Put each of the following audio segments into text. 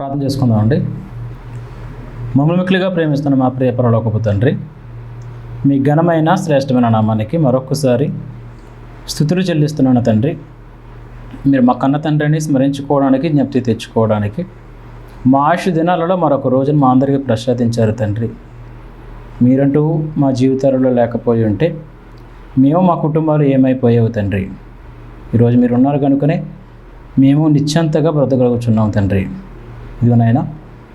ప్రార్థన చేసుకుందామండి. మమ్మల్ని మిక్కిలిగా ప్రేమిస్తున్న మా ప్రియ పరలోకపు తండ్రి, మీ ఘనమైన శ్రేష్టమైన నామానికి మరొకసారి స్తుతులు చెల్లిస్తున్నాను తండ్రి. మీరు మా కన్న తండ్రిని స్మరించుకోవడానికి, జ్ఞప్తి తెచ్చుకోవడానికి మా ఆయుష్ దినాలలో మరొక రోజును మా అందరికీ ప్రసాదించారు తండ్రి. మీరంటూ మా జీవితాలలో లేకపోయి ఉంటే మేము మా కుటుంబాలు ఏమైపోయావు తండ్రి. ఈరోజు మీరు ఉన్నారు కనుకనే మేము నిశ్చంతగా బ్రతకగలుగుతున్నాం తండ్రి. ఇదిగో నాయన,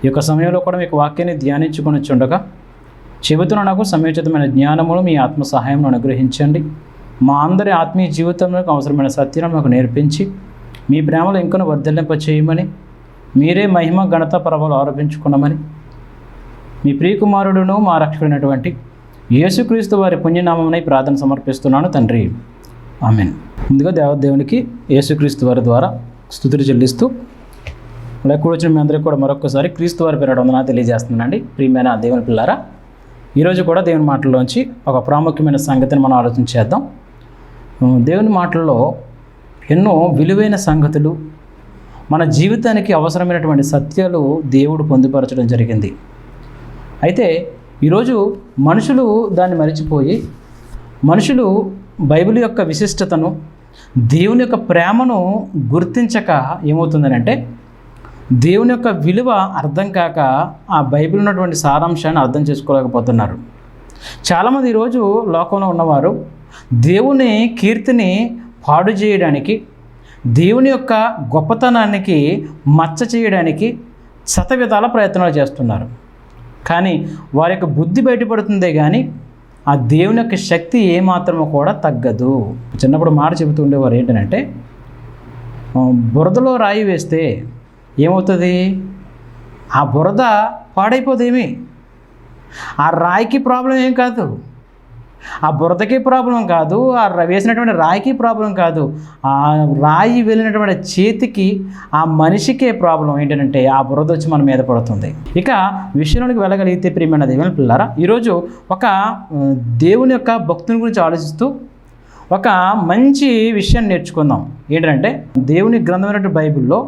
ఈ యొక్క సమయంలో కూడా మీకు వాక్యాన్ని ధ్యానించుకొని చుండగా చెబుతున్న నాకు సమయోచితమైన జ్ఞానమును మీ ఆత్మ సహాయం అనుగ్రహించండి. మా అందరి ఆత్మీయ జీవితంలో అవసరమైన సత్యాన్ని మాకు నేర్పించి మీ ప్రేమలో ఇంకొన వర్ధలింప చేయమని, మీరే మహిమ ఘనత ప్రభావాలు ఆరోపించుకున్నామని మీ ప్రియకుమారుడును మా రక్షకుడైనటువంటి యేసుక్రీస్తు వారి పుణ్యనామమునై ప్రార్థన సమర్పిస్తున్నాను తండ్రి. ఆమేన్. ముందుగా దేవదేవునికి యేసుక్రీస్తు వారి ద్వారా స్తుతులు చెల్లిస్తూ అలాగే కూర్చొని మీ అందరికీ కూడా మరొకసారి క్రీస్తు వారి పేరు వందనాలు తెలియజేస్తున్నానండి. ప్రియమైన దేవుని పిల్లారా, ఈరోజు కూడా దేవుని మాటల్లోంచి ఒక ప్రాముఖ్యమైన సంగతిని మనం ఆలోచించేద్దాం. దేవుని మాటల్లో ఎన్నో విలువైన సంగతులు, మన జీవితానికి అవసరమైనటువంటి సత్యాలు దేవుడు పొందుపరచడం జరిగింది. అయితే ఈరోజు మనుషులు దాన్ని మరిచిపోయి, మనుషులు బైబిల్ యొక్క విశిష్టతను, దేవుని యొక్క ప్రేమను గుర్తించక ఏమవుతుందనంటే, దేవుని యొక్క విలువ అర్థం కాక ఆ బైబిల్ ఉన్నటువంటి సారాంశాన్ని అర్థం చేసుకోలేకపోతున్నారు. చాలామంది ఈరోజు లోకంలో ఉన్నవారు దేవుని కీర్తిని పాడు చేయడానికి, దేవుని యొక్క గొప్పతనానికి మచ్చ చేయడానికి శతవిధాల ప్రయత్నాలు చేస్తున్నారు. కానీ వారి యొక్క బుద్ధి బయటపడుతుందే కానీ ఆ దేవుని యొక్క శక్తి ఏమాత్రమో కూడా తగ్గదు. చిన్నప్పుడు మాట చెబుతూ ఉండేవారు ఏంటంటే, బురదలో రాయి వేస్తే ఏమవుతుంది? ఆ బురద పాడైపోదేమి, ఆ రాయికి ప్రాబ్లం ఏం కాదు, ఆ బురదకి ప్రాబ్లం కాదు, ఆ వేసినటువంటి రాయికి ప్రాబ్లం కాదు, ఆ రాయి వెళ్ళినటువంటి చేతికి, ఆ మనిషికే ప్రాబ్లం ఏంటంటే ఆ బురద వచ్చి మన మీద పడుతుంది. ఇక విషయంలోకి వెళ్ళగలిగితే ప్రియమైన దేవుని పిల్లారా, ఈరోజు ఒక దేవుని యొక్క భక్తుని గురించి ఆలోచిస్తూ ఒక మంచి విషయాన్ని నేర్చుకుందాం. ఏంటంటే దేవుని గ్రంథమైనటువంటి బైబిల్లో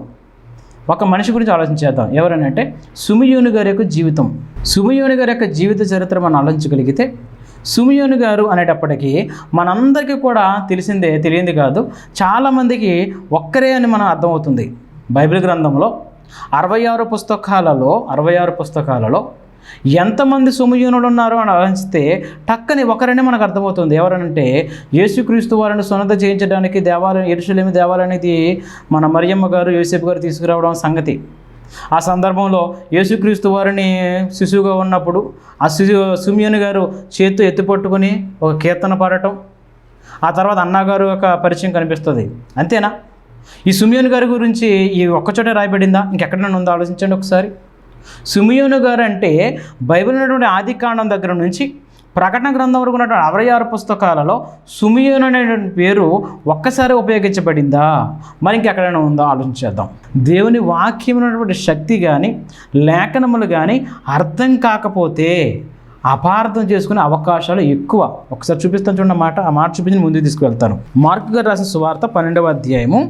ఒక మనిషి గురించి ఆలోచించేద్దాం. ఎవరనంటే సిమియోను గారి యొక్క జీవితం. సిమియోను గారి యొక్క జీవిత చరిత్ర మనం ఆలోచించగలిగితే, సిమియోను గారు అనేటప్పటికీ మనందరికీ కూడా తెలియంది కాదు, చాలామందికి ఒక్కరే అని మనం అర్థమవుతుంది. బైబిల్ గ్రంథంలో 66 పుస్తకాలలో ఎంతమంది సిమియోనులు ఉన్నారో అని ఆలోచిస్తే టక్కని ఒకరనే మనకు అర్థమవుతుంది. ఎవరనంటే యేసుక్రీస్తు వారిని సున్నత చేయించడానికి యెరూషలేము దేవాలయానికి మన మరియమ్మ గారు, యోసేపు గారు తీసుకురావడం సంగతి. ఆ సందర్భంలో యేసుక్రీస్తు వారిని శిశువుగా ఉన్నప్పుడు ఆ సిమియోను గారు చేతితో ఎత్తిపట్టుకొని ఒక కీర్తన పాడటం, ఆ తర్వాత అన్నగారు యొక్క పరిచయం కనిపిస్తుంది. అంతేనా? ఈ సిమియోను గారి గురించి ఈ ఒక్కచోటే రాయబడిందా? ఇంకెక్కడైనా ఉందో ఆలోచించండి ఒకసారి. సిమియోను గారు అంటే బైబిల్ ఉన్నటువంటి ఆది కాండం దగ్గర నుంచి ప్రకటన గ్రంథం వరకు ఉన్నటువంటి 66 పుస్తకాలలో సిమియోను అనేటువంటి పేరు ఒక్కసారి ఉపయోగించబడిందా? మరి ఇంకెక్కడైనా ఉందో ఆలోచించేద్దాం. దేవుని వాక్యం ఉన్నటువంటి శక్తి కానీ, లేఖనములు కానీ అర్థం కాకపోతే అపార్థం చేసుకునే అవకాశాలు ఎక్కువ. ఒకసారి చూపిస్తాను చూడండి మాట. ఆ మాట చూపించి ముందుకు తీసుకువెళ్తాను. మార్కు గారు రాసిన సువార్త 12వ అధ్యాయము.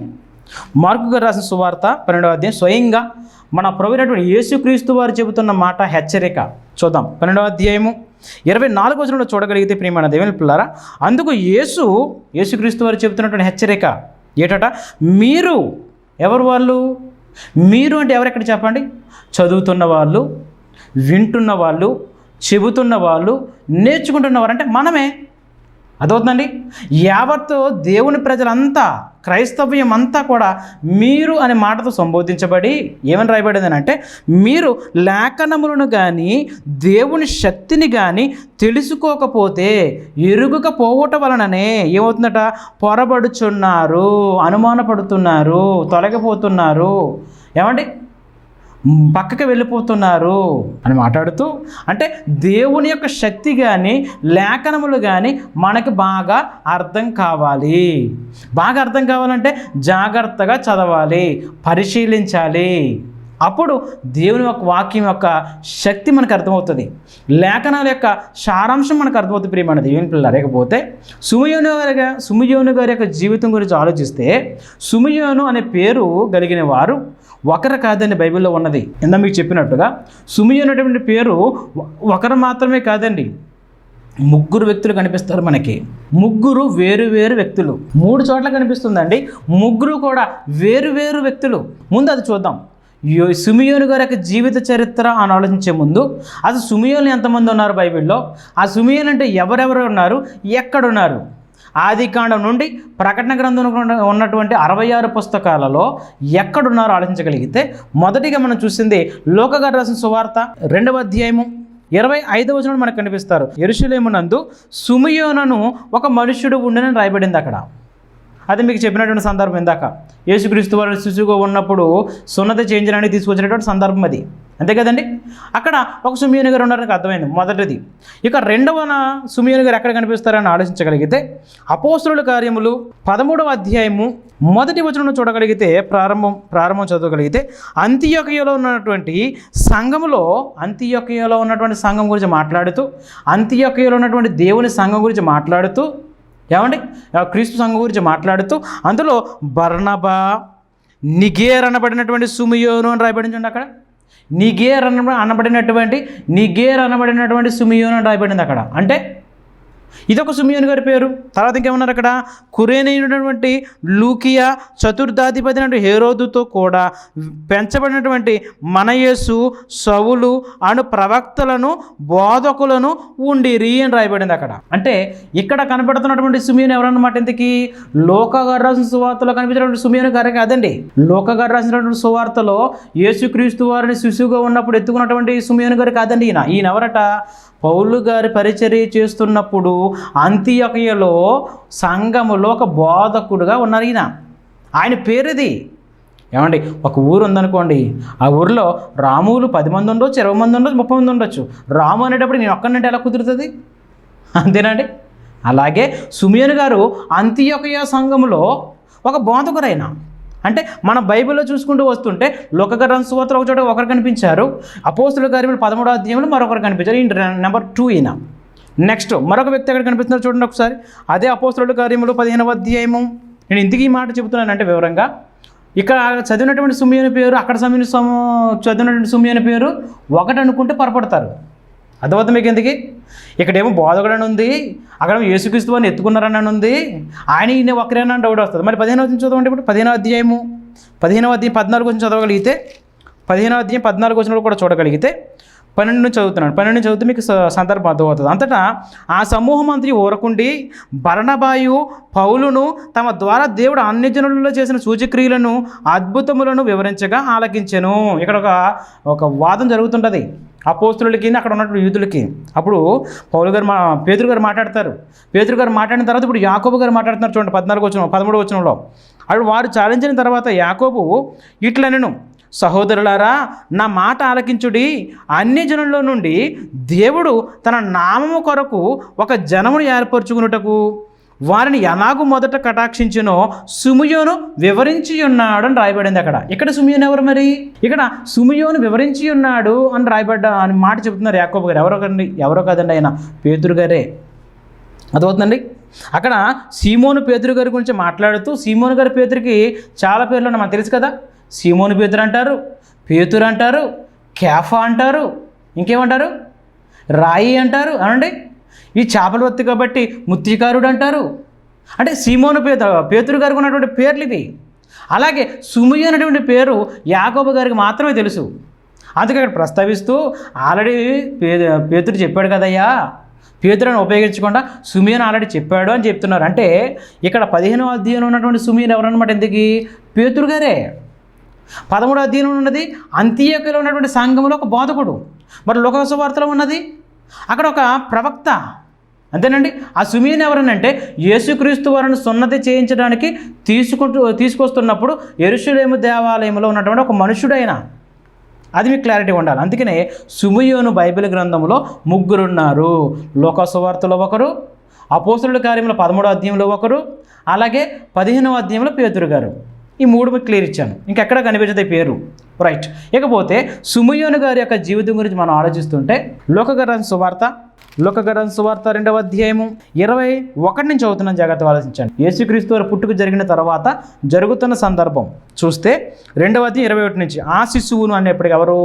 మార్కు గారు రాసిన సువార్త 12వ అధ్యాయం స్వయంగా మన ప్రభువైనటువంటి యేసుక్రీస్తు వారు చెబుతున్న మాట, హెచ్చరిక. చూద్దాం. 12వ అధ్యాయము 24వ వచనంలో చూడగలిగితే ప్రియమైన దేవుని పిల్లారా, అందుకు యేసుక్రీస్తు వారు చెబుతున్నటువంటి హెచ్చరిక ఏటట, మీరు ఎవరు? వాళ్ళు మీరు అంటే ఎవరెక్కడ చెప్పండి? చదువుతున్న వాళ్ళు, వింటున్న వాళ్ళు, చెబుతున్న వాళ్ళు, నేర్చుకుంటున్నవారు అంటే మనమే. అదవుతుందండి. యావత్తు దేవుని ప్రజలంతా, క్రైస్తవ్యం అంతా కూడా మీరు అనే మాటతో సంబోధించబడి ఏమని రాయబడింది అంటే, మీరు లేఖనములను కానీ దేవుని శక్తిని కానీ తెలుసుకోకపోతే ఎరుగకపోవటం వలననే ఏమవుతుందట? పొరబడుచున్నారు, అనుమానపడుతున్నారు, తొలగిపోతున్నారు, ఏమండి పక్కకి వెళ్ళిపోతున్నారు అని మాట్లాడుతూ, అంటే దేవుని యొక్క శక్తి కానీ లేఖనములు కానీ మనకు బాగా అర్థం కావాలి. బాగా అర్థం కావాలంటే జాగ్రత్తగా చదవాలి, పరిశీలించాలి. అప్పుడు దేవుని యొక్క వాక్యం యొక్క శక్తి మనకు అర్థమవుతుంది, లేఖనాల యొక్క సారాంశం మనకు అర్థమవుతుంది. ప్రియమైన దేవుని పిల్లలు, లేకపోతే సిమియోను గారి యొక్క జీవితం గురించి ఆలోచిస్తే, సిమియోను అనే పేరు కలిగిన వారు ఒకరు కాదండి బైబిల్లో ఉన్నది. ఇందా మీకు చెప్పినట్టుగా సిమియోను అనేటువంటి పేరు ఒకరు మాత్రమే కాదండి, ముగ్గురు వ్యక్తులు కనిపిస్తారు మనకి. ముగ్గురు వేరు వేరు వ్యక్తులు 3 చోట్ల కనిపిస్తుందండి. ముగ్గురు కూడా వేరు వేరు వ్యక్తులు. ముందు అది చూద్దాం. సిమియోను గారి యొక్క జీవిత చరిత్ర అని ఆలోచించే ముందు అసలు సిమియోను ఎంతమంది ఉన్నారు బైబిల్లో, ఆ సిమియోను అంటే ఎవరెవరు ఉన్నారు, ఎక్కడున్నారు? ఆదికాండం నుండి ప్రకటన గ్రంథం ఉన్నటువంటి 66 పుస్తకాలలో ఎక్కడున్నారో ఆలోచించగలిగితే మొదటిగా మనం చూసింది లూకా గారు రాసిన సువార్త 2వ అధ్యాయము 25వ వచనం మనకు కనిపిస్తారు. యెరూషలేమునందు సిమియోనును ఒక మనుష్యుడు ఉండెనని రాయబడింది అక్కడ. అది మీకు చెప్పినటువంటి సందర్భం ఇందాక యేసుక్రీస్తు వారు శిశువుగా ఉన్నప్పుడు సున్నతి చేయించడానికి తీసుకొచ్చినటువంటి సందర్భం అది, అంతే కదండి. అక్కడ ఒక సిమియోను గారు ఉన్నారని అర్థమైంది మొదటిది. ఇక రెండవ సిమియోను గారు ఎక్కడ కనిపిస్తారని ఆలోచించగలిగితే అపోస్తలుల కార్యములు 13వ అధ్యాయము 1వ వచనం చూడగలిగితే ప్రారంభం చదవగలిగితే అంతియోకియలో ఉన్నటువంటి సంఘం గురించి మాట్లాడుతూ, అంతియోకియలో ఉన్నటువంటి దేవుని సంఘం గురించి మాట్లాడుతూ, ఏమండి క్రీస్తు సంఘం గురించి మాట్లాడుతూ అందులో బర్నబా, నిగేర్ అనబడినటువంటి సిమియోను అని రాయబడింది అక్కడ. నిగేర్ అనబడినటువంటి సిమియోను అని రాయబడింది అక్కడ. అంటే ఇదొక సిమియోను గారి పేరు. తర్వాత ఇంకేమన్నారు అక్కడ, కురేనైనటువంటి లూకియా, చతుర్థాధిపతి అంటే హేరోదుతో కూడా పెంచబడినటువంటి మనయేసు, సౌలు అను ప్రవక్తలను బోధకులను ఉండిరి అని రాయబడింది అక్కడ. అంటే ఇక్కడ కనబడుతున్నటువంటి సిమియోను ఎవరన్నమాట? ఇంతకీ లూకా గారు రాసిన సువార్తలో కనిపించినటువంటి సిమియోను గారే కాదండి. లూకా గారు రాసినటువంటి సువార్తలో యేసుక్రీస్తు వారిని శిశువుగా ఉన్నప్పుడు ఎత్తుకున్నటువంటి సిమియోను గారు కాదండి. ఈయన ఎవరట? పౌలు గారి పరిచర్య చేస్తున్నప్పుడు అంతియోకియలో సంఘములో ఒక బోధకుడుగా ఉన్నారు ఈయన. ఆయన పేరుది. ఏమండి ఒక ఊరు ఉందనుకోండి, ఆ ఊరిలో రాములు 10 మంది ఉండొచ్చు, 20 మంది ఉండొచ్చు, 30 మంది ఉండొచ్చు. రాము అనేటప్పుడు నేను ఒక్కనంటే ఎలా కుదురుతుంది? అంతేనండి. అలాగే సిమియోను గారు అంతియోకియ సంఘములో ఒక బోధకురైన. అంటే మన బైబిల్లో చూసుకుంటూ వస్తుంటే లూకా గారి సువార్తలో ఒక చోట ఒకరు కనిపించారు, అపోస్తలుల కార్యములు 13వ అధ్యాయంలో మరొకరు కనిపించారు. ఈ నెంబర్ 2 ఈయన. నెక్స్ట్ మరొక వ్యక్తి ఎక్కడ కనిపిస్తున్నారు చూడండి ఒకసారి. అదే అపోస్తలుల కార్యములు 15వ అధ్యాయము. నేను ఇందుకు ఈ మాట చెబుతున్నానంటే వివరంగా, ఇక్కడ చదివినటువంటి సిమియోను పేరు, అక్కడ చదివినటువంటి సిమియోను పేరు ఒకటి అనుకుంటే పొరపడతారు. అర్థమవుతుంది మీకు ఎందుకు? ఇక్కడేమో బోధకుడని ఉంది, అక్కడ యేసుక్రీస్తు వారిని ఎత్తుకున్నారని ఉంది, ఈయన ఒకరేనా డౌట్ వస్తుంది. మరి 15వ అధ్యాయం చదవండి. ఇప్పుడు 15వ అధ్యాయం 14 వచ్చిన చదవగలిగితే, 15వ అధ్యాయం 14 వచ్చిన కూడా చూడగలిగితే 12 నుంచి చదువుతున్నాను. 12 నుంచి చదివితే మీకు సందర్భం అర్థమవుతుంది. అంతటా ఆ సమూహం అంతా ఊరకుండి బర్నబాయు, పౌలును తమ ద్వారా దేవుడు అన్ని జనులలో చేసిన సూచక్రియలను, అద్భుతములను వివరించగా ఆలకించెను. ఇక్కడ ఒక వాదం జరుగుతుంటుంది అపోస్తలులకి, అక్కడ ఉన్నటువంటి యూదులకి. అప్పుడు పేతురు గారు మాట్లాడతారు. పేతురు గారు మాట్లాడిన తర్వాత ఇప్పుడు యాకోబు గారు మాట్లాడుతున్నారు చూడండి 13వ వచనంలో. అప్పుడు వారు చాలించిన తర్వాత యాకోబు ఇట్లనెను, సహోదరులారా నా మాట ఆలకించుడి. అన్ని జనుల్లో నుండి దేవుడు తన నామము కొరకు ఒక జనమును ఏర్పరచుకున్నటకు వారిని ఎలాగూ మొదట కటాక్షించినో సిమియోను వివరించి ఉన్నాడు అని రాయబడింది అక్కడ. ఇక్కడ సిమియోను ఎవరు? మరి ఇక్కడ సిమియోను వివరించి ఉన్నాడు అని రాయబడ్డ అని మాట చెబుతున్నారు యాకోబు గారు. ఎవరో కాదండి, ఆయన పేతురు గారే. అదవుతుందండి. అక్కడ సీమోను పేతురు గారి గురించి మాట్లాడుతూ, సీమోను గారి పేతురికి చాలా పేర్లు ఉన్నాయి మనకు తెలుసు కదా. సీమోను పేతురు అంటారు, పేతురు అంటారు, కేఫా అంటారు, ఇంకేమంటారు, రాయి అంటారు. అనండి ఈ చేపల వత్తి కాబట్టి ముత్తికారుడు అంటారు. అంటే సీమోను పేతురు గారికి ఉన్నటువంటి పేర్లు ఇవి. అలాగే సిమియోను అనేటువంటి పేరు యాకోబు గారికి మాత్రమే తెలుసు. అందుకే అక్కడ ప్రస్తావిస్తూ ఆల్రెడీ పేతురు చెప్పాడు కదయ్యా, పేతురుని ఉపయోగించకుండా సిమియోను ఆల్రెడీ చెప్పాడు అని చెప్తున్నారు. అంటే ఇక్కడ 15వ అధ్యాయంలో ఉన్నటువంటి సిమియోను ఎవరన్నమాట? ఎందుకు? పేతురు గారే. 13వ అధ్యాయంలో ఉన్నది అంతియోకియలో ఉన్నటువంటి సంఘంలో ఒక బోధకుడు. మరి లూకా సువార్తలో ఉన్నది అక్కడ ఒక ప్రవక్త. అంతేనండి. ఆ సిమియోను ఎవరనంటే యేసుక్రీస్తు వారిని సున్నతి చేయించడానికి తీసుకొస్తున్నప్పుడు యెరూషలేము దేవాలయంలో ఉన్నటువంటి ఒక మనుషుడైన. అది మీకు క్లారిటీ ఉండాలి. అందుకనే సిమియోను బైబిల్ గ్రంథంలో 3 ఉన్నారు. లూకా సువార్తలో ఒకరు, అపోస్తలుల కార్యముల 13వ అధ్యాయంలో ఒకరు, అలాగే 15వ అధ్యాయంలో పేతురు గారు. ఈ 3 మీకు క్లియర్ ఇచ్చాను, ఇంకెక్కడ కనిపించదు పేరు, రైట్. ఇకపోతే సిమియోను గారి యొక్క జీవితం గురించి మనం ఆలోచిస్తుంటే లోకగారాని సువార్త 2వ అధ్యాయము 21 నుంచి చదువుతున్నాను, జాగ్రత్తగా ఆలోచించండి. యేసుక్రీస్తు వారి పుట్టుక జరిగిన తర్వాత జరుగుతున్న సందర్భం చూస్తే 2వ అధ్యాయం 21 నుంచి, ఆ శిశువును అనేప్పటికీ ఎవరు?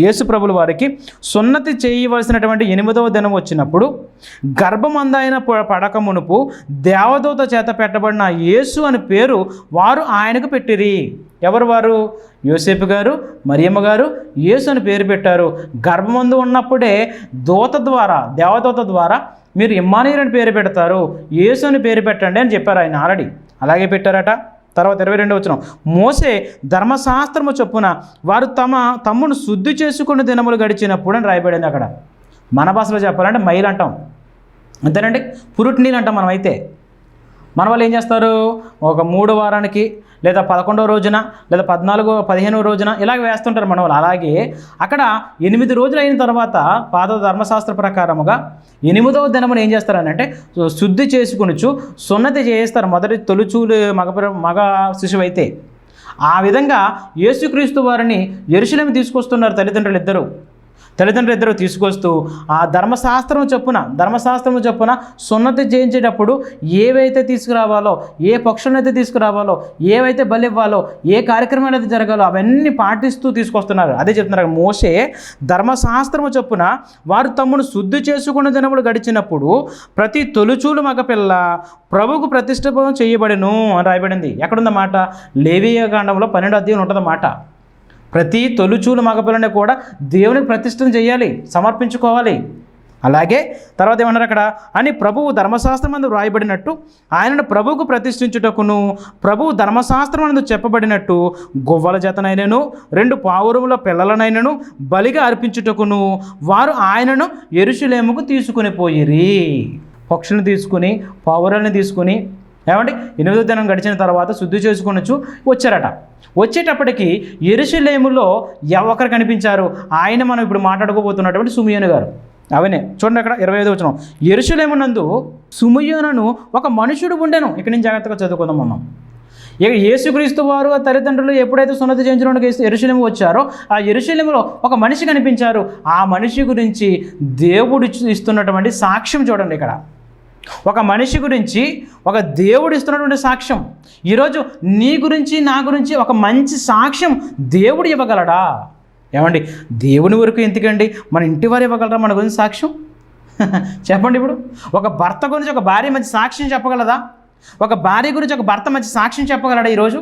యేసుప్రభుల వారికి సున్నతి చేయవలసినటువంటి 8వ దినం వచ్చినప్పుడు గర్భమందాయన పడక మునుపు దేవదూత చేత పెట్టబడిన యేసు అని పేరు వారు ఆయనకు పెట్టిరి. ఎవరు వారు? యోసేపు గారు, మరియమ్మ గారు యేసు అని పేరు పెట్టారు. గర్భమందు ఉన్నప్పుడే దేవదూత ద్వారా మీరు ఇమ్మానుయేలు అని పేరు పెడతారు, యేసు అని పేరు పెట్టండి అని చెప్పారు ఆయన ఆల్రెడీ. అలాగే పెట్టారట. తర్వాత 22వ వచనం, మోసే ధర్మశాస్త్రము చొప్పున వారు తమ్మును శుద్ధి చేసుకున్న దినములు గడిచినప్పుడు అని రాయబడింది అక్కడ. మన భాషలో చెప్పాలంటే మైలు అంటాం, అంతేనండి, పురుటి నీళ్ళు అంటాం. మనమైతే మన వాళ్ళు ఏం చేస్తారు? ఒక 3వ వారానికి లేదా 11వ రోజున లేదా 15వ రోజున ఇలాగ వేస్తుంటారు మన వాళ్ళు. అలాగే అక్కడ 8 రోజులు అయిన తర్వాత పాత ధర్మశాస్త్ర ప్రకారముగా 8వ దినమున ఏం చేస్తారనంటే శుద్ధి చేసుకునిచు సున్నతి చేస్తారు. మొదటి తొలిచూలు మగ శిశువు అయితే ఆ విధంగా యేసుక్రీస్తు వారిని యెరూషలేము తీసుకొస్తున్నారు తల్లిదండ్రులు ఇద్దరు తీసుకొస్తూ ఆ ధర్మశాస్త్రం చొప్పున సున్నతి చేయించేటప్పుడు ఏవైతే తీసుకురావాలో, ఏ పక్షులనైతే తీసుకురావాలో, ఏవైతే బలి ఇవ్వాలో, ఏ కార్యక్రమాలు అయితే జరగాలో అవన్నీ పాటిస్తూ తీసుకొస్తున్నారు. అదే చెప్తున్నారు, మోసే ధర్మశాస్త్రము చొప్పున వారు తమ్మును శుద్ధి చేసుకున్న దినములు గడిచినప్పుడు ప్రతి తొలిచూలు మగపిల్ల ప్రభువుకు ప్రతిష్ఠాపన చేయబడెను అని రాయబడింది. ఎక్కడుందన్నమాట? లేవీయ కాండంలో 12వ అధ్యాయం ఉంటుందన్నమాట. ప్రతి తొలిచూలు మగపిల్లని కూడా దేవునికి ప్రతిష్ఠన చేయాలి, సమర్పించుకోవాలి. అలాగే తర్వాత ఏమన్నారు అక్కడ? అని ప్రభువు ధర్మశాస్త్రమందు వ్రాయబడినట్టు ఆయనను ప్రభువుకు ప్రతిష్ఠించుటకును ప్రభువు ధర్మశాస్త్రమందు చెప్పబడినట్టు గొవ్వల జతనైనను 2 పావురముల పిల్లలనైనను బలిగా అర్పించుటకును వారు ఆయనను యెరూషలేముకు తీసుకుని పోయిరి. పక్షులను తీసుకుని, పావురాలను తీసుకుని, ఏమంటే 8వ దినం గడిచిన తర్వాత శుద్ధి చేసుకొనొచ్చు వచ్చారట. వచ్చేటప్పటికి యెరూషలేములో ఒకరు కనిపించారు. ఆయన మనం ఇప్పుడు మాట్లాడుకోబోతున్నటువంటి సిమియోను గారు. అవనే చూడండి అక్కడ 25వ వచనం, యెరూషలేమునందు సిమియోనును ఒక మనుషుడు ఉండెను. ఇక్కడ నుంచి జాగ్రత్తగా చదువుకుందాం మనం. ఇక యేసుక్రీస్తు వారు ఆ తల్లిదండ్రులు ఎప్పుడైతే సున్నతి చేయించడానికి యెరూషలేము వచ్చారో ఆ యెరూషలేములో ఒక మనిషి కనిపించారు. ఆ మనిషి గురించి దేవుడు ఇస్తున్నటువంటి సాక్ష్యం చూడండి. ఇక్కడ ఒక మనిషి గురించి ఒక దేవుడు ఇస్తున్నటువంటి సాక్ష్యం. ఈరోజు నీ గురించి, నా గురించి ఒక మంచి సాక్ష్యం దేవుడు ఇవ్వగలడా? ఏమండి, దేవుని వరకు ఎందుకండి, మన ఇంటి వారు ఇవ్వగలరా మన గురించి సాక్ష్యం? చెప్పండి. ఇప్పుడు ఒక భర్త గురించి ఒక భార్య మంచి సాక్ష్యం చెప్పగలదా? ఒక భార్య గురించి ఒక భర్త మంచి సాక్ష్యం చెప్పగలడా? ఈరోజు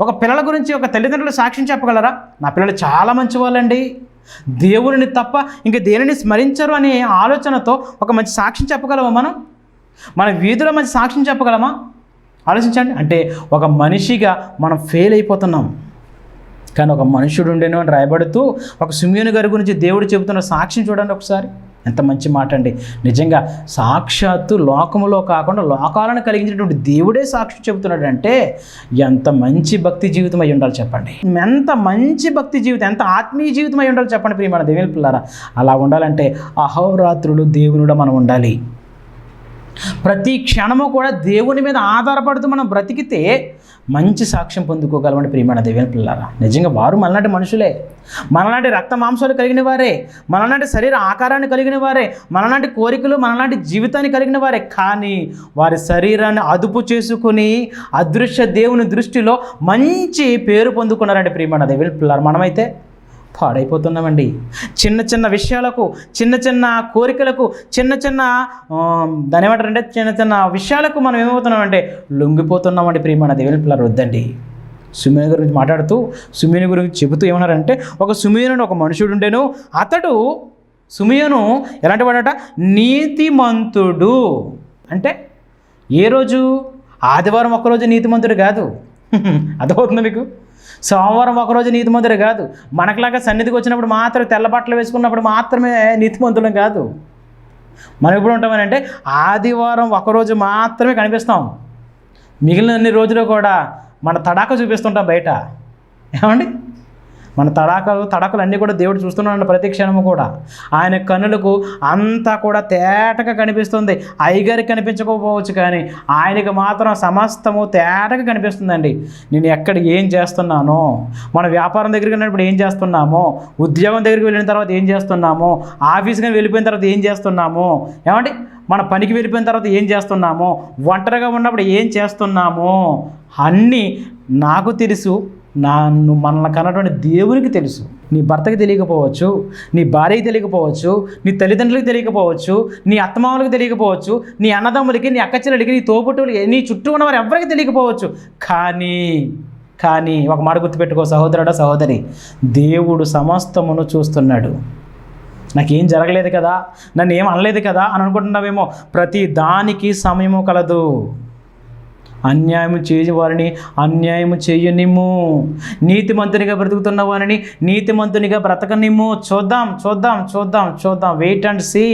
ఒక పిల్లల గురించి ఒక తల్లిదండ్రులు సాక్ష్యం చెప్పగలరా? నా పిల్లలు చాలా మంచి వాళ్ళండి, దేవుడిని తప్ప ఇంక దేనిని స్మరించరు అనే ఆలోచనతో ఒక మంచి సాక్ష్యం చెప్పగలమా? మన వీధిలో మంచి సాక్ష్యం చెప్పగలమా? ఆలోచించండి. అంటే ఒక మనిషిగా మనం ఫెయిల్ అయిపోతున్నాం. కానీ ఒక మనుషుడు ఉండేను అని రాయబడుతూ ఒక సిమియోను గారి గురించి దేవుడు చెబుతున్న సాక్ష్యం చూడండి ఒకసారి. ఎంత మంచి మాట అండి. నిజంగా సాక్షాత్తు లోకములో కాకుండా లోకాలను కలిగించినటువంటి దేవుడే సాక్ష్యం చెబుతున్నాడు అంటే ఎంత మంచి భక్తి జీవితం అయి ఉండాలి చెప్పండి. ఎంత మంచి భక్తి జీవితం, ఎంత ఆత్మీయ జీవితం అయి ఉండాలి చెప్పండి ప్రియమైన దేవుని పిల్లారా. అలా ఉండాలంటే అహోరాత్రులు దేవునిలో మనం ఉండాలి. ప్రతి క్షణము కూడా దేవుని మీద ఆధారపడుతూ మనం బ్రతికితే మంచి సాక్ష్యం పొందుకోగలమండి ప్రియమైన దేవుని పిల్లారా. నిజంగా వారు మనలాంటి మనుషులే, మనలాంటి రక్త మాంసాలు కలిగిన వారే, మనలాంటి శరీర ఆకారాన్ని కలిగిన వారే, మనలాంటి కోరికలు, మనలాంటి జీవితాన్ని కలిగిన వారే. కానీ వారి శరీరాన్ని అదుపు చేసుకుని అదృశ్య దేవుని దృష్టిలో మంచి పేరు పొందుకున్నారండి ప్రియమైన దేవుని పిల్లారా. మనమైతే పాడైపోతున్నామండి. చిన్న చిన్న విషయాలకు, చిన్న చిన్న కోరికలకు, దాని ఏమంటారంటే చిన్న చిన్న విషయాలకు మనం ఏమవుతున్నామంటే లొంగిపోతున్నామండి ప్రియమైన దేవుని పిల్లలు. వద్దండి. సిమియోను గురించి మాట్లాడుతూ సిమియోను గురించి చెబుతూ ఏమన్నారంటే ఒక సిమియోను ఒక మనుషుడు ఉండేను. అతడు సిమియోను ఎలాంటి వాడట? నీతిమంతుడు. అంటే ఏ రోజు? ఆదివారం ఒక్కరోజు నీతిమంతుడు కాదు. అర్థమవుతుంది మీకు? సోమవారం ఒకరోజు నీతిమంతుడు కాదు. మనకులాగా సన్నిధికి వచ్చినప్పుడు మాత్రం తెల్ల బట్టలు వేసుకున్నప్పుడు మాత్రమే నీతిమంతులం కాదు. మనం ఎప్పుడు ఉంటామని అంటే ఆదివారం ఒకరోజు మాత్రమే కనిపిస్తాం. మిగిలిన అన్ని రోజులు కూడా మన తడాక చూపిస్తుంటాం బయట. ఏమండి, మన తడకలు అన్నీ కూడా దేవుడు చూస్తున్నాడు ప్రతి క్షణము కూడా. ఆయన కన్నులకు అంతా కూడా తేటగా కనిపిస్తుంది. అయ్యగారికి కనిపించకపోవచ్చు కానీ ఆయనకి మాత్రం సమస్తము తేటగా కనిపిస్తుందండి. నేను ఎక్కడ ఏం చేస్తున్నానో, మన వ్యాపారం దగ్గరికి వెళ్ళినప్పుడు ఏం చేస్తున్నామో, ఉద్యోగం దగ్గరికి వెళ్ళిన తర్వాత ఏం చేస్తున్నామో, ఆఫీస్కి వెళ్ళిపోయిన తర్వాత ఏం చేస్తున్నామో, ఏమండి మన పనికి వెళ్ళిపోయిన తర్వాత ఏం చేస్తున్నామో, ఒంటరిగా ఉన్నప్పుడు ఏం చేస్తున్నామో అన్నీ నాకు తెలుసు. మనల్ని కన్నటువంటి దేవునికి తెలుసు. నీ భర్తకి తెలియకపోవచ్చు, నీ భార్యకి తెలియకపోవచ్చు, నీ తల్లిదండ్రులకి తెలియకపోవచ్చు, నీ అత్తమామలకు తెలియకపోవచ్చు, నీ అన్నదమ్ములకి, నీ అక్కచెల్లెలకి, నీ తోబుట్టువులకి, నీ చుట్టూ ఉన్నవారు ఎవరికి తెలియకపోవచ్చు. కానీ ఒక మాట గుర్తుపెట్టుకో సహోదరుడా, సహోదరి, దేవుడు సమస్తమును చూస్తున్నాడు. నాకేం జరగలేదు కదా, నన్ను ఏం అనలేదు కదా అని అనుకుంటున్నావేమో. ప్రతి దానికి సమయము కలదు. అన్యాయము చేయని వారిని అన్యాయము చేయనిమ్ము, నీతిమంతునిగా బ్రతుకుతున్న వారిని నీతిమంతునిగా బ్రతకనిమ్ము. చూద్దాం, వెయిట్ అండ్ సీ.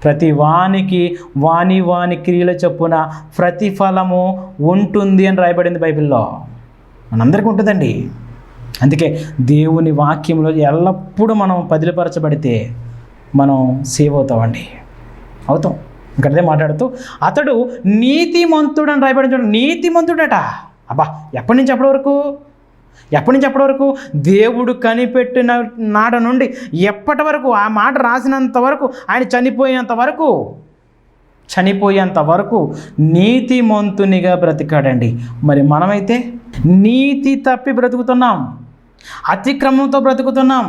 ప్రతి వానికి వాని క్రియల చొప్పున ప్రతిఫలము ఉంటుంది అని రాయబడింది బైబిల్లో. మనందరికీ ఉంటుందండి. అందుకే దేవుని వాక్యంలో ఎల్లప్పుడూ మనం పదిలిపరచబడితే మనం సేవ్ అవుతాం. ఇక్కడదే మాట్లాడుతూ అతడు నీతిమంతుడు అని రాయబడి చూడండి. నీతిమంతుడట. అబ్బా, ఎప్పటి నుంచి ఎప్పటి వరకు దేవుడు కనిపెట్టిన నాడ నుండి ఎప్పటి వరకు, ఆ మాట రాసినంత వరకు, ఆయన చనిపోయేంత వరకు నీతిమంతునిగా బ్రతికాడండి. మరి మనమైతే నీతి తప్పి బ్రతుకుతున్నాం, అతిక్రమంతో బ్రతుకుతున్నాం,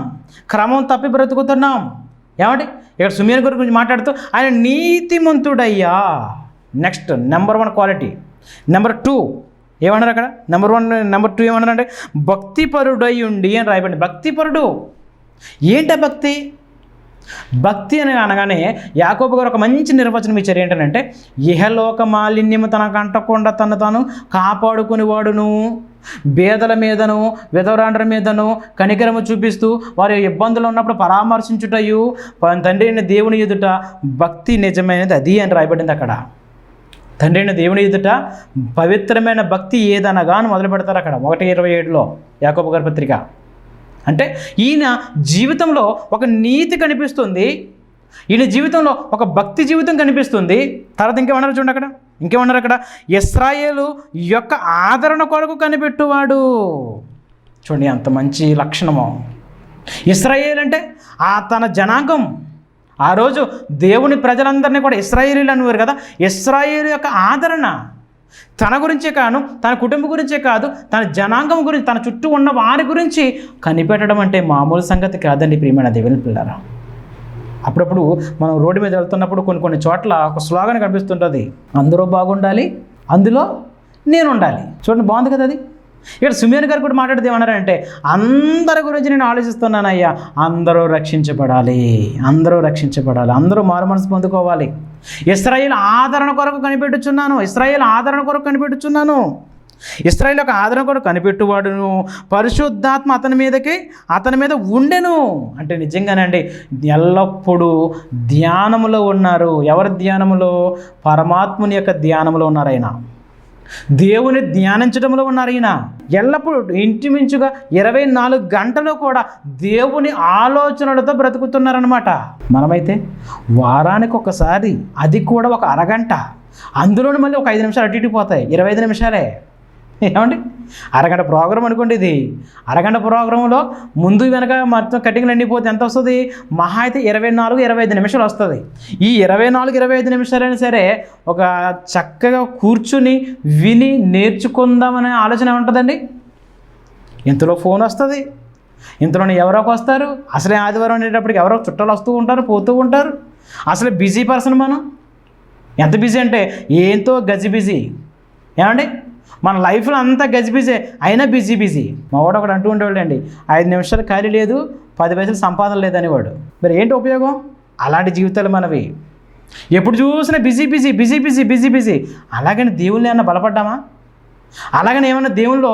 క్రమం తప్పి బ్రతుకుతున్నాం. ఏమండి ఇక్కడ సుమేన్ గారి గురించి మాట్లాడుతూ ఆయన నీతిమంతుడయ్యా. Next number 1 quality. నెంబర్ 2 ఏమన్నారు అక్కడ? నెంబర్ 2 ఏమన్నారంటే భక్తిపరుడై ఉండి అని రాయబడింది. భక్తిపరుడు ఏంట భక్తి అని అనగానే యాకోబు గారు ఒక మంచి నిర్వచనం ఇచ్చారు. ఏంటంటే ఇహలోక మాలిన్యము తనకు అంటకుండా తను తాను కాపాడుకునేవాడును, బేదల మీదను విధవరాండ్ర మీదను కనికరము చూపిస్తూ వారి ఇబ్బందులు ఉన్నప్పుడు పరామర్శించుటయు తండ్రి అయిన దేవుని ఎదుట భక్తి నిజమైనది అది అని రాయబడింది అక్కడ. తండ్రి అయిన దేవుని ఎదుట పవిత్రమైన భక్తి ఏదనగా అని మొదలు పెడతారు అక్కడ 1:27 యాకోబు గారి పత్రిక. అంటే ఈయన జీవితంలో ఒక నీతి కనిపిస్తుంది, ఈయన జీవితంలో ఒక భక్తి జీవితం కనిపిస్తుంది. తర్వాత ఇంకేమన్నారు అక్కడ ఇశ్రాయేలు యొక్క ఆదరణ కొరకు కనిపెట్టువాడు. చూడండి అంత మంచి లక్షణము. ఇశ్రాయేలు అంటే తన జనాంగం. ఆ రోజు దేవుని ప్రజలందరినీ కూడా ఇశ్రాయేలీలు అనేవారు కదా. ఇశ్రాయేలు యొక్క ఆదరణ తన గురించే కాదు, తన కుటుంబం గురించే కాదు, తన జనాంగం గురించి, తన చుట్టూ ఉన్న వారి గురించి కనిపెట్టడం అంటే మామూలు సంగతి కాదండి ప్రియమైన దేవుని పిల్లరా. అప్పుడప్పుడు మనం రోడ్డు మీద వెళ్తున్నప్పుడు కొన్ని చోట్ల ఒక స్లోగన్ కనిపిస్తుంటుంది, అందరూ బాగుండాలి, అందులో నేను ఉండాలి. చూడండి, బాగుంది కదా అది. ఇక్కడ సుమేన్ గారు కూడా మాట్లాడితే ఏమన్నారంటే అందరి గురించి నేను ఆలోచిస్తున్నానయ్యా, అందరూ రక్షించబడాలి, అందరూ మారు మనసు పొందుకోవాలి. ఇశ్రాయేలు ఆదరణ కొరకు కనిపెట్టుచున్నాను, ఇశ్రాయేల్ యొక్క ఆదరణ కొరకు కనిపెట్టువాడును, పరిశుద్ధాత్మ అతని మీద ఉండెను. అంటే నిజంగానండి ఎల్లప్పుడూ ధ్యానములో ఉన్నారు. ఎవరి ధ్యానములో? పరమాత్ముని యొక్క ధ్యానములో ఉన్నారు. ఆయన దేవుని ధ్యానించడంలో ఉన్నారు. ఈయన ఎల్లప్పుడూ ఇంచుమించుగా 24 గంటలు కూడా దేవుని ఆలోచనలతో బ్రతుకుతున్నారనమాట. మనమైతే వారానికి ఒకసారి, అది కూడా ఒక అరగంట, అందులోని మళ్ళీ ఒక 5 నిమిషాలు అటు ఇటు పోతాయి, 25 నిమిషాలే. ఏమండి, అరగంట ప్రోగ్రాం అనుకోండి. ఇది అరగంట ప్రోగ్రాంలో ముందు వెనక మొత్తం కటింగ్లు ఎండిపోతే ఎంత వస్తుంది? మహా అయితే 24-25 నిమిషాలు వస్తుంది. ఈ 24-25 నిమిషాలైనా సరే ఒక చక్కగా కూర్చుని విని నేర్చుకుందామనే ఆలోచన ఉంటుందండి. ఇంతలో ఫోన్ వస్తుంది, ఇంతలోనే ఎవరోకి వస్తారు. అసలే ఆదివారం అనేటప్పటికి ఎవరో చుట్టాలు వస్తూ ఉంటారు, పోతూ ఉంటారు. అసలు బిజీ పర్సన్ మనం. ఎంత బిజీ అంటే ఏంతో గజిబిజీ. ఏమండి, మన లైఫ్లో అంతా గజిబిజీ, అయినా బిజీ. మా వాడు ఒకటి అంటూ ఉండేవాడు అండి, 5 నిమిషాలు ఖాళీ లేదు, 10 పైసలు సంపాదన లేదనేవాడు. మరి ఏంటి ఉపయోగం? అలాంటి జీవితాలు మనవి. ఎప్పుడు చూసినా బిజీ. అలాగని దేవుళ్ళని ఏమన్నా బలపడ్డామా? అలాగని ఏమన్నా దేవుల్లో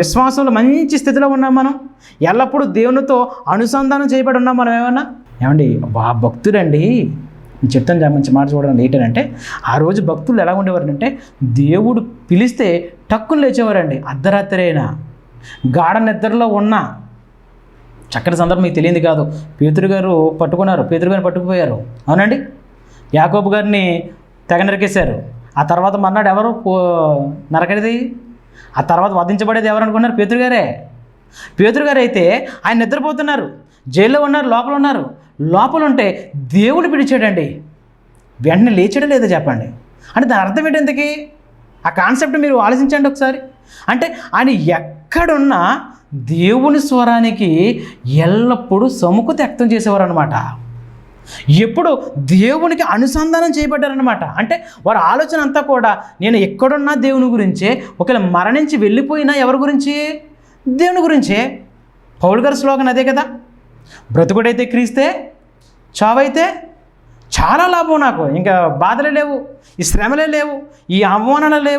విశ్వాసంలో మంచి స్థితిలో ఉన్నాం మనం? ఎల్లప్పుడూ దేవునితో అనుసంధానం చేయబడి ఉన్నాం మనం ఏమండి? భక్తుడండి, చెప్తాను మంచి మాట చూడండి. ఏంటంటే ఆ రోజు భక్తులు ఎలా ఉండేవారంటే దేవుడు పిలిస్తే టక్కులు లేచేవారండి. అర్ధరాత్రి అయినా గాఢ నిద్రలో ఉన్న చక్కటి సందర్భం మీకు తెలియదు కాదు. పేతురు గారు పట్టుకున్నారు, పేతురు గారిని పట్టుకుపోయారు, అవునండి. యాకోబు గారిని తెగ నరికేశారు. ఆ తర్వాత మన్నాడు ఎవరు నరకడిది? ఆ తర్వాత వధించబడేది ఎవరు అనుకున్నారు? పేతురు గారే. పేతురు గారు అయితే ఆయన నిద్రపోతున్నారు, జైల్లో ఉన్నారు, లోపల ఉన్నారు. లోపల ఉంటే దేవుడు పిలిచాడండి, వెంటనే లేచాడో లేదో చెప్పండి. అంటే దాని అర్థం ఏంటి? ఇంతకీ ఆ కాన్సెప్ట్ మీరు ఆలోచించండి ఒకసారి. అంటే ఆయన ఎక్కడున్నా దేవుని స్వరానికి ఎల్లప్పుడూ సముఖత వ్యక్తం చేసేవారు అనమాట. ఎప్పుడు దేవునికి అనుసంధానం చేయబడ్డారనమాట. అంటే వారి ఆలోచన అంతా కూడా నేను ఎక్కడున్నా దేవుని గురించే, ఒకవేళ మరణించి వెళ్ళిపోయినా ఎవరి గురించి? దేవుని గురించే. పౌలు గారి స్లోగన్ అదే కదా, బ్రతుకుడైతే క్రీస్తే, చావైతే చాలా లాభం నాకు. ఇంకా బాధలే లేవు, ఈ శ్రమలే లేవు, ఈ అవమానాలే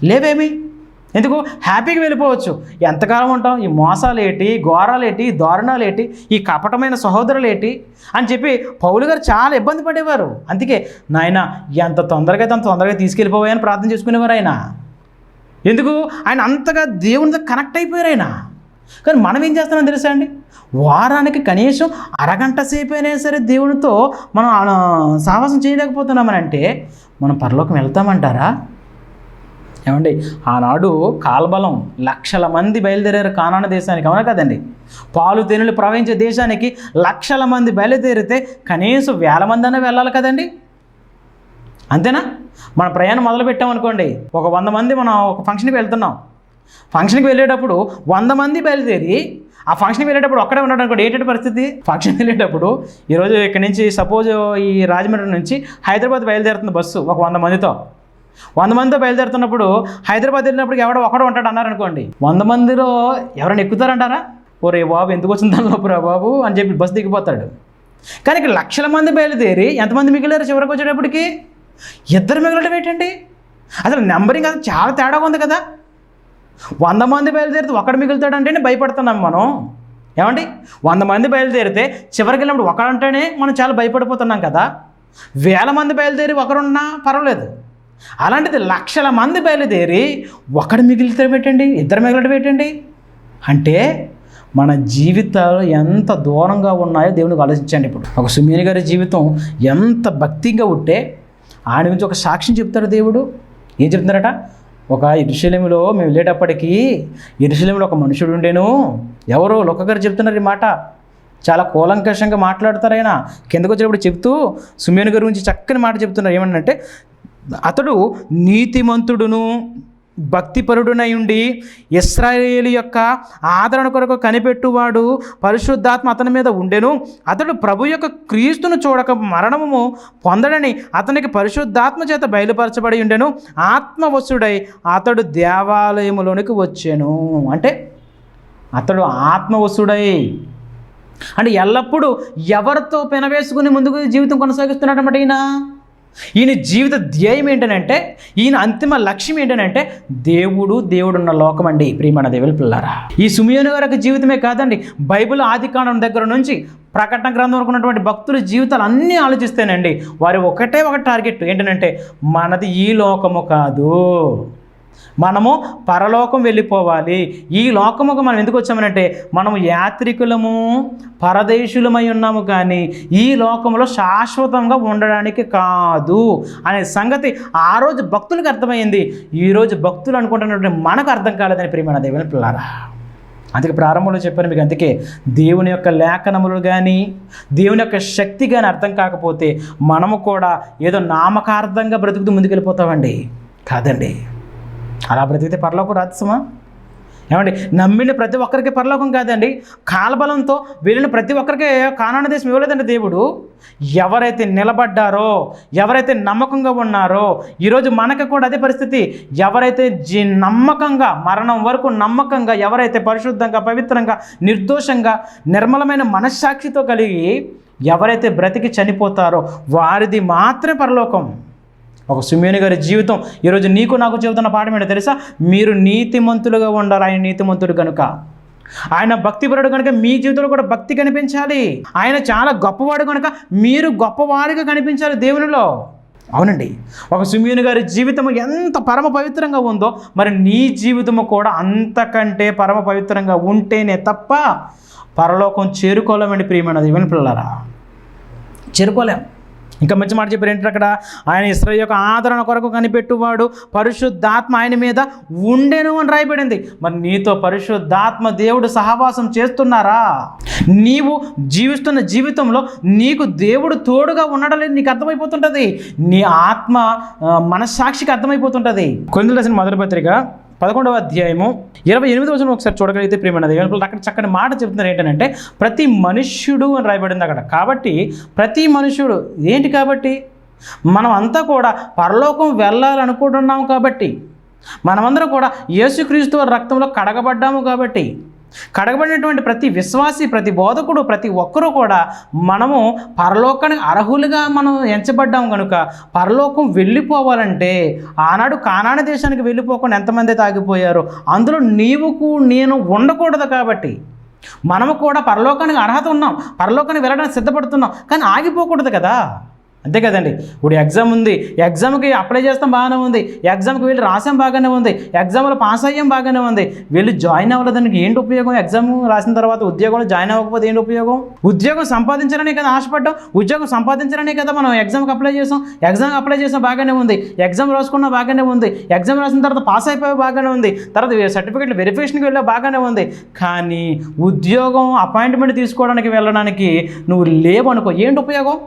లేవేమి. ఎందుకు? హ్యాపీగా వెళ్ళిపోవచ్చు. ఎంతకాలం ఉంటాం? ఈ మోసాలేటి, ఘోరాలేటి, దారుణాలేటి, ఈ కపటమైన సహోదరులేటి అని చెప్పి పౌలు గారు చాలా ఇబ్బంది పడేవారు. అందుకే నాయన ఎంత తొందరగా తీసుకెళ్ళిపోయాయని ప్రార్థన చేసుకునేవారు ఆయన. ఎందుకు? ఆయన అంతగా దేవునితో కనెక్ట్ అయిపోయారు ఆయన. కానీ మనం ఏం చేస్తున్నాం తెలుసా అండి? వారానికి కనీసం అరగంట సేపు అయినా సరే దేవునితో మనం సావాసం చేయలేకపోతున్నామని అంటే మనం పరలోకం వెళ్తామంటారా? ఏమండి, ఆనాడు కాల్బలం లక్షల మంది బయలుదేరారు కానాను దేశానికి, అవునా కదండి? పాలు తేనెలు ప్రవహించే దేశానికి లక్షల మంది బయలుదేరితే కనీసం వేల మంది అన్నా వెళ్ళాలి కదండి, అంతేనా? మన ప్రయాణం మొదలు పెట్టామనుకోండి, ఒక 100 మంది మనం ఒక ఫంక్షన్కి వెళ్తున్నాం. ఫంక్షన్కి వెళ్ళేటప్పుడు 100 మంది బయలుదేరి ఆ ఫంక్షన్కి వెళ్ళేటప్పుడు ఒక్కడే ఉన్నాడు అనుకోండి, ఏంటంటే పరిస్థితి? ఫంక్షన్కి వెళ్ళేటప్పుడు ఈరోజు ఇక్కడ నుంచి సపోజ్ ఈ రాజమండ్రి నుంచి హైదరాబాద్ బయలుదేరుతుంది బస్సు ఒక 100 మందితో. 100 మందితో బయలుదేరుతున్నప్పుడు హైదరాబాద్ వెళ్ళినప్పుడు ఒకడో ఉంటాడు అన్నారనుకోండి, 100 మందిలో ఎవరైనా ఎక్కుతారంటారా? ఓరే బాబు ఎందుకు వచ్చింది దానిలోపురా బాబు అని చెప్పి బస్సు దిగిపోతాడు. కానీ ఇక్కడ లక్షల మంది బయలుదేరి ఎంతమంది మిగిలారు? చివరికి వచ్చేటప్పటికి 2 మిగలడం ఏంటండి? అసలు నెంబరింగ్ అసలు చాలా తేడాగా ఉంది కదా. 100 మంది బయలుదేరితే ఒకడు మిగులుతాడంటేనే భయపడుతున్నాం మనం. ఏమండి, 100 మంది బయలుదేరితే చివరికి వెళ్ళినప్పుడు ఒకడంటేనే మనం చాలా భయపడిపోతున్నాం కదా. వేల మంది బయలుదేరి ఒకరున్నా పర్వాలేదు, అలాంటిది లక్షల మంది బయలుదేరి ఒకడు మిగిలితే పెట్టండి, 2 మిగలడం పెట్టండి. అంటే మన జీవితాలు ఎంత దూరంగా ఉన్నాయో దేవునికి ఆలోచించండి. ఇప్పుడు ఒక సుమేని గారి జీవితం ఎంత భక్తిగా ఉంటే ఆయన గురించి ఒక సాక్ష్యం చెప్తాడు దేవుడు. ఏం చెప్తున్నారట? ఒక యెరూషలేములో మేము వెళ్ళేటప్పటికీ యెరూషలేములో ఒక మనుషుడు ఉండేను. ఎవరో లొక్క గారు చెప్తున్నారు ఈ మాట, చాలా కూలంకషంగా మాట్లాడతారు ఆయన. కిందకు వచ్చేటప్పుడు చెప్తూ సుమేని గారి గురించి చక్కని మాట చెప్తున్నారు. ఏమన్నంటే, అతడు నీతిమంతుడును భక్తిపరుడునై ఉండి ఇశ్రాయేలు యొక్క ఆదరణ కొరకు కనిపెట్టువాడు, పరిశుద్ధాత్మ అతని మీద ఉండెను. అతడు ప్రభు యొక్క క్రీస్తును చూడక మరణము పొందడని అతనికి పరిశుద్ధాత్మ చేత బయలుపరచబడి ఉండెను. ఆత్మవశుడై అతడు దేవాలయములోనికి వచ్చెను. అంటే అతడు ఆత్మవశుడై అంటే ఎల్లప్పుడూ ఎవరితో పెనవేసుకుని ముందుకు జీవితం కొనసాగిస్తున్నాడు అన్నమాట. ఈయన జీవిత ధ్యేయం ఏంటనంటే, ఈయన అంతిమ లక్ష్యం ఏంటనంటే దేవుడున్న లోకం అండి. ప్రియమైన దేవుని పిల్లారా, ఈ సుమయోను గారి జీవితమే కాదండి, బైబిల్ ఆదికాండం దగ్గర నుంచి ప్రకటన గ్రంథం వరకు ఉన్నటువంటి భక్తుల జీవితాలు అన్నీ ఆలోచిస్తేనండి వారి ఒక టార్గెట్ ఏంటంటే, మనది ఈ లోకము కాదు, మనము పరలోకం వెళ్ళిపోవాలి. ఈ లోకముకు మనం ఎందుకు వచ్చామనంటే, మనము యాత్రికులము, పరదేశులమై ఉన్నాము, కానీ ఈ లోకంలో శాశ్వతంగా ఉండడానికి కాదు అనే సంగతి ఆ రోజు భక్తులకు అర్థమైంది. ఈరోజు భక్తులు అనుకుంటున్నటువంటి మనకు అర్థం కాలేదని ప్రియమైన దేవుని పిల్లారా. అందుకే ప్రారంభంలో చెప్పాను మీకు. అందుకే దేవుని యొక్క లేఖనములు కానీ దేవుని యొక్క శక్తి కానీ అర్థం కాకపోతే మనము కూడా ఏదో నామకార్థంగా బ్రతుకుతూ ముందుకెళ్ళిపోతామండి. కాదండి, అలా బ్రతికితే పరలోకం రాజ్యమా? ఏమండి, నమ్మిన ప్రతి ఒక్కరికి పరలోకం కాదండి. కాలబలంతో వెళ్ళిన ప్రతి ఒక్కరికి కానాను దేశం ఇవ్వలేదండి దేవుడు. ఎవరైతే నిలబడ్డారో, ఎవరైతే నమ్మకంగా ఉన్నారో, ఈరోజు మనకు కూడా అదే పరిస్థితి. ఎవరైతే నమ్మకంగా మరణం వరకు నమ్మకంగా, ఎవరైతే పరిశుద్ధంగా, పవిత్రంగా, నిర్దోషంగా, నిర్మలమైన మనస్సాక్షితో కలిగి ఎవరైతే బ్రతికి చనిపోతారో వారిది మాత్రమే పరలోకం. ఒక సుమేని గారి జీవితం ఈరోజు నీకు నాకు చెబుతున్న పాఠం ఏంటో తెలుసా? మీరు నీతిమంతులుగా ఉండాలి. ఆయన నీతిమంతుడు కనుక, ఆయన భక్తిపరుడు కనుక మీ జీవితంలో కూడా భక్తి కనిపించాలి. ఆయన చాలా గొప్పవాడు కనుక మీరు గొప్పవాడిగా కనిపించాలి దేవునిలో. అవునండి, ఒక సిమియోను గారి జీవితం ఎంత పరమ పవిత్రంగా ఉందో మరి నీ జీవితము కూడా అంతకంటే పరమ పవిత్రంగా ఉంటేనే తప్ప పరలోకం చేరుకోలేమండి ప్రియమైనది. ఈవెన్ పిల్లలారా, చేరుకోలేం. ఇంకా మంచి మాట చెప్పారు ఏంటంటే అక్కడ, ఆయన ఇశ్రాయేలు యొక్క ఆదరణ కొరకు కనిపెట్టువాడు, పరిశుద్ధాత్మ ఆయన మీద ఉండెను అని రాయబడింది. మరి నీతో పరిశుద్ధాత్మ దేవుడు సహవాసం చేస్తున్నారా? నీవు జీవిస్తున్న జీవితంలో నీకు దేవుడు తోడుగా ఉండడం లేదు నీకు అర్థమైపోతుంటుంది. నీ ఆత్మ మనస్సాక్షికి అర్థమైపోతుంటుంది. కొరింథీయులకు రాసిన మొదటి పత్రిక 11వ అధ్యాయము 28వ వచనం ఒకసారి చూడగలిగితే ప్రియమైనది, అక్కడ చక్కని మాట చెప్తున్నారు. ఏంటంటే ప్రతి మనుష్యుడు అని రాయబడింది అక్కడ. కాబట్టి ప్రతి మనుష్యుడు ఏంటి? కాబట్టి మనం అంతా కూడా పరలోకం వెళ్ళాలనుకుంటున్నాము. కాబట్టి మనమందరం కూడా యేసుక్రీస్తు రక్తంలో కడగబడ్డాము. కాబట్టి కడగబడినటువంటి ప్రతి విశ్వాసి, ప్రతి బోధకుడు, ప్రతి ఒక్కరూ కూడా మనము పరలోకానికి అర్హులుగా మనం ఎంచబడ్డాము. కనుక పరలోకం వెళ్ళిపోవాలంటే ఆనాడు కానాను దేశానికి వెళ్ళిపోకుండా ఎంతమంది తాగిపోయారో అందులో నీవుకు నేను ఉండకూడదు. కాబట్టి మనము కూడా పరలోకానికి అర్హత ఉన్నాం, పరలోకానికి వెళ్ళడానికి సిద్ధపడుతున్నాం, కానీ ఆగిపోకూడదు కదా. అంతే కదండి. ఇప్పుడు ఎగ్జామ్ ఉంది, ఎగ్జామ్కి అప్లై చేస్తాం బాగానే ఉంది, ఎగ్జామ్కి వెళ్ళి రాసాం బాగానే ఉంది, ఎగ్జామ్లో పాస్ అయ్యాం బాగానే ఉంది, వెళ్ళి జాయిన్ అవ్వలేదానికి ఏంటి ఉపయోగం? ఎగ్జామ్ రాసిన తర్వాత ఉద్యోగంలో జాయిన్ అవ్వకపోతే ఏంటి ఉపయోగం? ఉద్యోగం సంపాదించాలనే కదా ఆశపడ్డాం, ఉద్యోగం సంపాదించాలనే కదా మనం ఎగ్జామ్కి అప్లై చేసాం. ఎగ్జామ్కి అప్లై చేసాం బాగానే ఉంది, ఎగ్జామ్ రాసుకున్నా బాగానే ఉంది, ఎగ్జామ్ రాసిన తర్వాత పాస్ అయిపోయా బాగానే ఉంది, తర్వాత సర్టిఫికేట్ వెరిఫికేషన్కి వెళ్ళా బాగానే ఉంది, కానీ ఉద్యోగం అపాయింట్మెంట్ తీసుకోవడానికి వెళ్ళడానికి నువ్వు లేవనుకో, ఏంటి ఉపయోగం?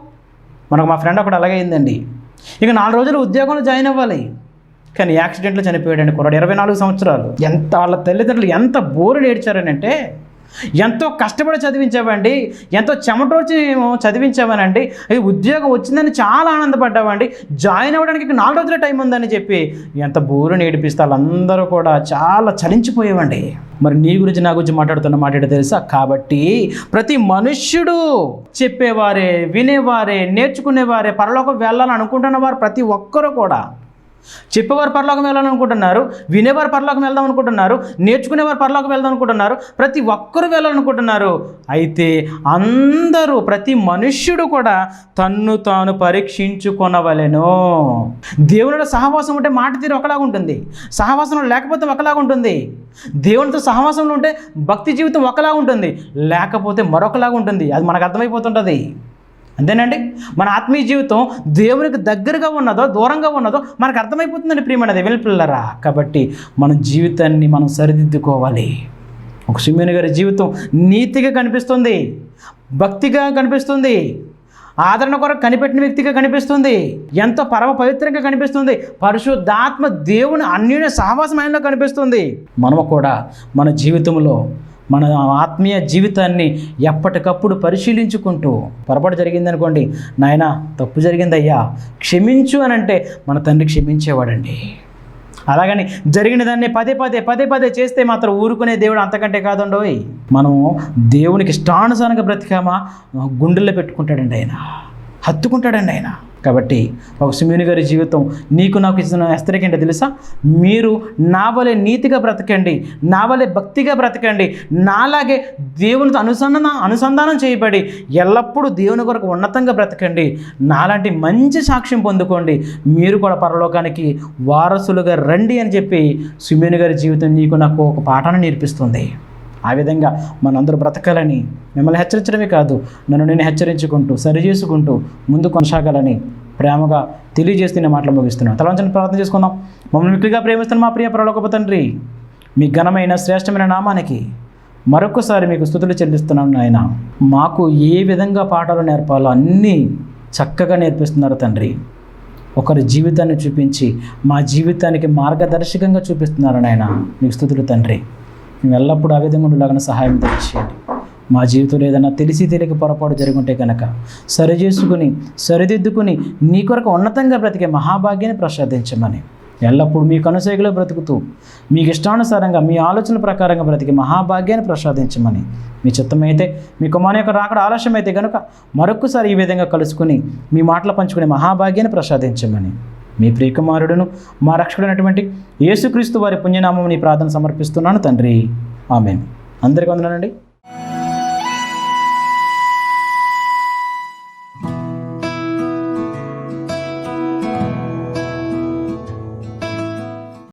మనకు మా ఫ్రెండ్ ఒకటి అలాగే అయిందండి. ఇక 4 రోజులు ఉద్యోగంలో జాయిన్ అవ్వాలి, కానీ యాక్సిడెంట్లో చనిపోయాడండి కుర్రాడు, 24 సంవత్సరాలు. వాళ్ళ తల్లిదండ్రులు ఎంత బోరుని ఏడ్చారనంటే, ఎంతో కష్టపడి చదివించావండి, ఎంతో చెమటోచి చదివించావనండి, ఈ ఉద్యోగం వచ్చిందని చాలా ఆనందపడ్డావండి, జాయిన్ అవ్వడానికి 4 రోజుల టైం ఉందని చెప్పి ఎంత బోరుని ఏడిపిస్తే వాళ్ళందరూ కూడా చాలా చలించిపోయేవండి. మరి నీ గురించి నా గురించి మాట్లాడుతున్న మాట తెలుసా? కాబట్టి ప్రతి మనుష్యుడు చెప్పేవారే, వినేవారే, నేర్చుకునేవారే, పరలోకం వెళ్ళాలని అనుకుంటున్న వారు ప్రతి ఒక్కరూ కూడా, చెప్పేవారు పరలోకం వెళ్ళాలనుకుంటున్నారు, వినేవారు పరలోకం వెళ్దాం అనుకుంటున్నారు, నేర్చుకునేవారు పరలోకం వెళ్దాం అనుకుంటున్నారు, ప్రతి ఒక్కరూ వెళ్ళాలనుకుంటున్నారు. అయితే అందరూ, ప్రతి మనుష్యుడు కూడా తన్ను తాను పరీక్షించుకొనవలెను. దేవునితో సహవాసం ఉంటే మాట తీరు ఒకలాగా ఉంటుంది, సహవాసంలో లేకపోతే ఒకలాగా ఉంటుంది. దేవునితో సహవాసంలో ఉంటే భక్తి జీవితం ఒకలాగా ఉంటుంది, లేకపోతే మరొకలాగా ఉంటుంది. అది మనకు అర్థమైపోతుంటుంది. అంతేనండి, మన ఆత్మీయ జీవితం దేవునికి దగ్గరగా ఉన్నదో దూరంగా ఉన్నదో మనకు అర్థమైపోతుందండి ప్రియమైనది పిల్లరా. కాబట్టి మన జీవితాన్ని మనం సరిదిద్దుకోవాలి. ఒక సిమియోను గారి జీవితం నీతిగా కనిపిస్తుంది, భక్తిగా కనిపిస్తుంది, ఆదరణ కొరకు కనిపెట్టిన వ్యక్తిగా కనిపిస్తుంది, ఎంతో పరమ పవిత్రంగా కనిపిస్తుంది, పరిశుద్ధాత్మ దేవుని అన్యోన్య సహవాసం ఆయనలో కనిపిస్తుంది. మనము కూడా మన జీవితంలో మన ఆత్మీయ జీవితాన్ని ఎప్పటికప్పుడు పరిశీలించుకుంటూ, పొరపాటు జరిగిందనుకోండి, నాయనా తప్పు జరిగిందయ్యా క్షమించు అని అంటే మన తండ్రి క్షమించేవాడండి. అలాగని జరిగిన దాన్ని పదే పదే చేస్తే మాత్రం ఊరుకునే దేవుడు అంతకంటే కాదండోయ్. మనం దేవునికి ఇష్టానుసారంగా బ్రతికామా గుండెల్లో పెట్టుకుంటాడండి ఆయన, హత్తుకుంటాడండి ఆయన. కాబట్టి ఒక సిమియోను గారి జీవితం నీకు నాకు ఇచ్చిన హెచ్చరిక ఏంటో తెలుసా? మీరు నా వలె నీతిగా బ్రతకండి, నా వలె భక్తిగా బ్రతకండి, నాలాగే దేవునితో అనుసంధానం చేయబడి ఎల్లప్పుడూ దేవుని కొరకు ఉన్నతంగా బ్రతకండి, నాలాంటి మంచి సాక్ష్యం పొందుకోండి, మీరు కూడా పరలోకానికి వారసులుగా రండి అని చెప్పి సిమియోను గారి జీవితం నీకు నాకు ఒక పాఠాన్ని నేర్పిస్తుంది. ఆ విధంగా మనందరూ బ్రతకాలని మిమ్మల్ని హెచ్చరించడమే కాదు, నన్ను నేను హెచ్చరించుకుంటూ సరిచేసుకుంటూ ముందు కొనసాగాలని ప్రేమగా తెలియజేస్తూ నేను మాటలు ముగిస్తున్నాను. తలవంచని ప్రార్థన చేసుకుందాం. మమ్మల్ని మిక్కిలిగా ప్రేమిస్తున్న మా ప్రియ పరలోకపు తండ్రి, మీ ఘనమైన శ్రేష్టమైన నామానికి మరొకసారి మీకు స్తుతులు చెల్లిస్తున్నాను నాయన. మాకు ఏ విధంగా పాఠాలు నేర్పాలో అన్నీ చక్కగా నేర్పిస్తున్నారు తండ్రి. ఒకరి జీవితాన్ని చూపించి మా జీవితానికి మార్గదర్శకంగా చూపిస్తున్నారు నాయన. మీకు స్తుతులు తండ్రి. మేము ఎల్లప్పుడూ ఆ విధంగా ఉండేలాగా సహాయం తెచ్చేయండి. మా జీవితంలో ఏదైనా తెలిసి తెలియక పొరపాటు జరుగుంటే కనుక సరిచేసుకుని సరిదిద్దుకుని నీ కొరకు ఉన్నతంగా బ్రతికే మహాభాగ్యాన్ని ప్రసాదించమని, ఎల్లప్పుడూ మీ కనుసైగలో బ్రతుకుతూ మీకు ఇష్టానుసారంగా మీ ఆలోచన ప్రకారంగా బ్రతికే మహాభాగ్యాన్ని ప్రసాదించమని, మీ చిత్తమైతే మీ కుమారుని యొక్క రాకడ ఆలస్యమైతే కనుక మరొకసారి ఈ విధంగా కలుసుకుని మీ మాటలు పంచుకునే మహాభాగ్యాన్ని ప్రసాదించమని, మీ ప్రియకుమారుడును మా రక్షకుడైనటువంటి యేసుక్రీస్తు వారి పుణ్యనామం నీ ప్రార్థన సమర్పిస్తున్నాను తండ్రి. ఆమేన్. అందరికీ వందనాలండి.